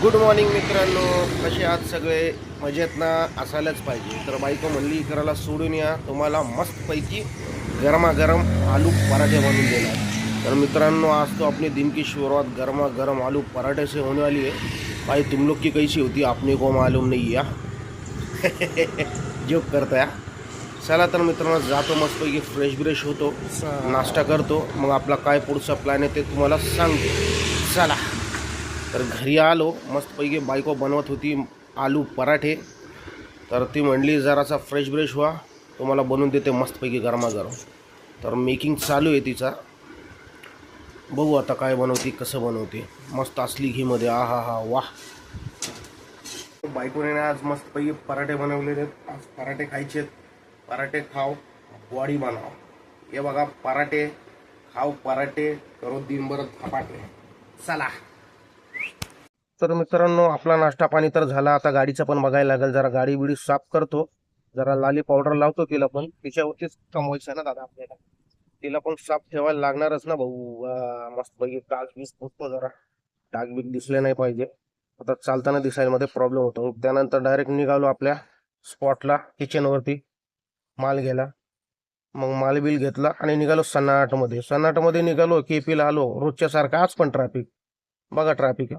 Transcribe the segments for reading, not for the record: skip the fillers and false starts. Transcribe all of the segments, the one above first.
Good morning मित्रांनो. कसे आहात सगळे? मजेत ना? असायलाच पाहिजे. तर बायको म्हणली करायला सोडून या, तुम्हाला मस्तपैकी गरमागरम आलू पराठे बनवून देणार. तर मित्रांनो, आज तो अपने दिन की शुरुआत गरमा-गरम आलू पराठे से होने वाली है. भाई तुम लोग की कैसी होती है अपने को मालूम नहीं है. जोक करताय. चला तर मित्रांनो, जातो मस्तपैकी फ्रेश होतो, नाश्ता करतो, मग आपला काय पुढचा प्लॅन आहे ते तुम्हाला सांगतो. चला. तर घरी आलो, मस्तपैकी बायको बनवत होती आलू पराठे. तर ती म्हणली जरासा फ्रेश व्हा, तुम्हाला बनवून देते मस्तपैकी गरमागरम. तर मेकिंग चालू आहे तिचा. बघू आता काय बनवते, कसं बनवते. मस्त असली घीमध्ये, आ हा हा वाह. बायकोने आज मस्तपैकी पराठे बनवलेले आहेत. आज पराठे खायचे आहेत. पराठे खाव, बॉडी बनाव. हे बघा, पराठे खाव, पराठे करो दिनभर धपाटे. चला. तर मित्रांनो, आपला नाश्ता पाणी तर झाला. आता गाडीचं पण बघायला लागेल. जरा गाडी बिडी साफ करतो, जरा लाली पावडर लावतो तिला पण. तिच्यावरतीच कमवायचं ना दादा आपल्याला. तिला पण साफ ठेवायला लागणारच ना भाऊ. मस्त पैकी काच बीस पुसतो जरा, डाग बीग दिसले नाही पाहिजे. आता चालताना दिसायला मध्ये प्रॉब्लेम होतो. त्यानंतर डायरेक्ट निघालो आपल्या स्पॉटला, किचनवरती माल घ्यायला. मग माल बिल घेतला आणि निघालो सन्नाटमध्ये निघालो. केपीला आलो रोजच्या सारखं. आज पण ट्रॅफिक बघा, ट्रॅफिक.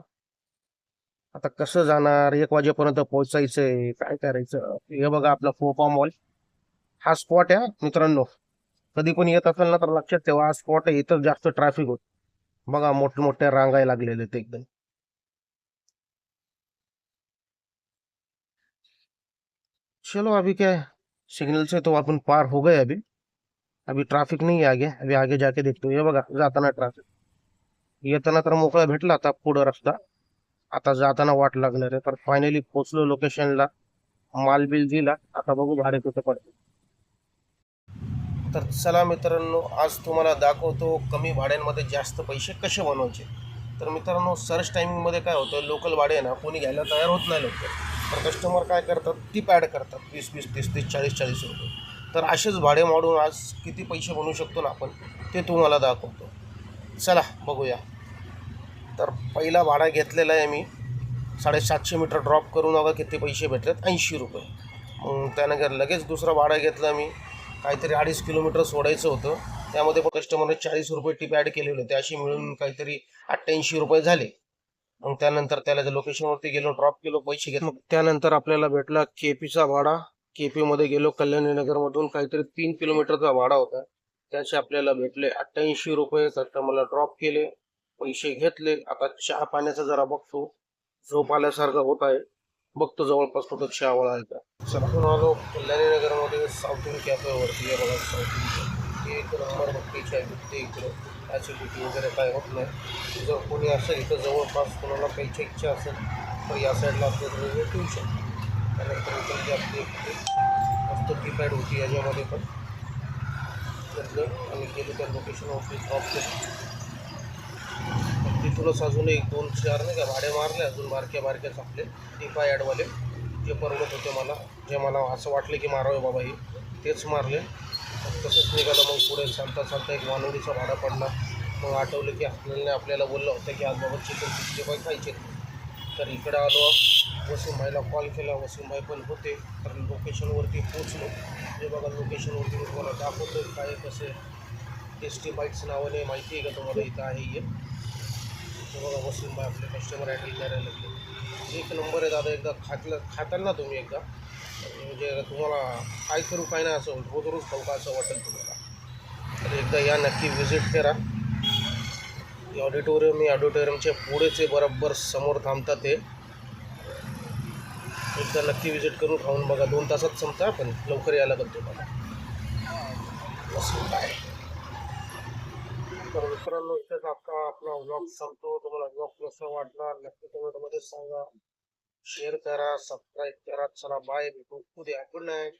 आता कसं जाणार? 1 वाजेपर्यंत पोहोचायचंय, काय करायचं? हे बघा आपला फोपा मॉल. हा स्पॉट आहे मित्रांनो. कधी पण येत असेल ना तर लक्षात ठेवा, हा स्पॉट आहे. इथं जास्त ट्रॅफिक होत. बघा मोठमोठ्या रांगाय लागलेले ते एकदम. चलो अभी क्या है, सिग्नल से तो अपन पार हो गए. अभी अभी ट्रॅफिक नाही आहे आगे. अभी आगे जाके देखतो. हे बघा जाताना ट्रॅफिक. येताना तर मोकळा भेटला आता पुढं रस्ता. आता जाताना वाट लागणार आहे. तर फायनली पोहोचलो लोकेशनला. माल बिल दिला. आता बघू भाडे कुठे पडते. तर चला मित्रांनो, आज तुम्हाला दाखवतो कमी भाड्यांमध्ये जास्त पैसे कसे बनवायचे. तर मित्रांनो, सर्च टायमिंगमध्ये काय होतं, लोकल भाडे आहे ना कोणी घ्यायला तयार होत नाही लवकर. तर कस्टमर काय करतात, टिप ॲड करतात 20-20, 30-30, 40-40 रुपये. तर असेच भाडे माडून आज किती पैसे बनवू शकतो ना आपण, ते तुम्हाला दाखवतो. चला बघूया. तर पहिला भाडा घेतलेला आहे मी. 750 मीटर ड्रॉप करून बघा किती पैसे भेटलेत, 80 रुपये. मग त्यानंतर लगेच दुसरा भाडा घेतला मी. काहीतरी 2.5 किलोमीटर सोडायचं होतं. त्यामध्ये पण कस्टमरने 40 रुपये टिप ॲड केलेले होते. अशी मिळून काहीतरी 88 रुपये झाले. मग त्यानंतर त्याला लोकेशनवरती गेलो, ड्रॉप केलो, पैसे घेतले. मग त्यानंतर आपल्याला भेटला केपीचा भाडा. केपीमध्ये गेलो, कल्याणीनगरमधून काहीतरी 3 किलोमीटरचा भाडा होता. त्याचे आपल्याला भेटले 88 रुपये. कस्टमरला ड्रॉप केले, पैसे घेतले. आता चहा पाण्याचा जरा बघतो, झोप आल्यासारखं होत आहे. बघतो जवळपास कुठं चहावाळा आहे का. सध्या आलो कल्याणीनगरमध्ये साऊथ इंडियन कॅफेवरती. आहे बघा साऊथ इंडियन, एक नंबर बघते चाय भेटते इकडे. ॲसिडिटी वगैरे काय होत नाही. जर कोणी असेल इथं जवळपास, कोणाला प्यायची इच्छा असेल तर या साईडला आपलं वेळ ठेवू शकतो. त्यानंतर इकडे आपली मस्त कीपॅड होती, याच्यामध्ये पण घेतलं आणि गेलो त्या लोकेशनवरती ड्रॉप केलं. तिथूनच अजून 1-2-4 नाही का भाडे मारले, अजून बारक्या आपले टिपा ॲडवाले. जे परवडत होते मला, जे मला असं वाटलं की मारावे बाबा हे, तेच मारले. तसंच निघालं. मग पुढे चालता एक वानवडीचा भाडा पडला. मग आठवलं की आपल्याला बोललं होतं की आज बाबा चिकन 65 खायचे. तर इकडं आलो, वसीमभाईला कॉल केला, वसीमभाई पण होते. तर लोकेशनवरती पोचलो. हे बघा लोकेशनवरती मी तुम्हाला दाखवतो काय कसं. टेस्टी बाईट्स नावाने माहिती आहे का तुम्हाला, इथं आहे हे. हे बघा वसीमभाई आपले कस्टमर हँडल करायला लागले. एक नंबर आहे दादा. एकदा खाताल ना तुम्ही एकदा, म्हणजे तुम्हाला काय करू काय नाही असं रोज खाऊ का असं वाटेल तुम्हाला. तर एकदा या, नक्की व्हिजिट करा. ऑडिटोरियमच्या पुढेच बरोबर समोर थांबतात ते. एकदा नक्की व्हिजिट करून खाऊन बघा. 2 तासात संपता, पण लवकर यायला लागेल तुम्हाला. असं काय. तर मित्रांनो, इथेच आता आपला व्लॉग संपतो. तुम्हाला व्लॉग कसा वाटला नक्की कमेंटमध्ये सांगा. शेअर करा, सबस्क्राईब करा. चला बाय, भेटू उद्या. Good night.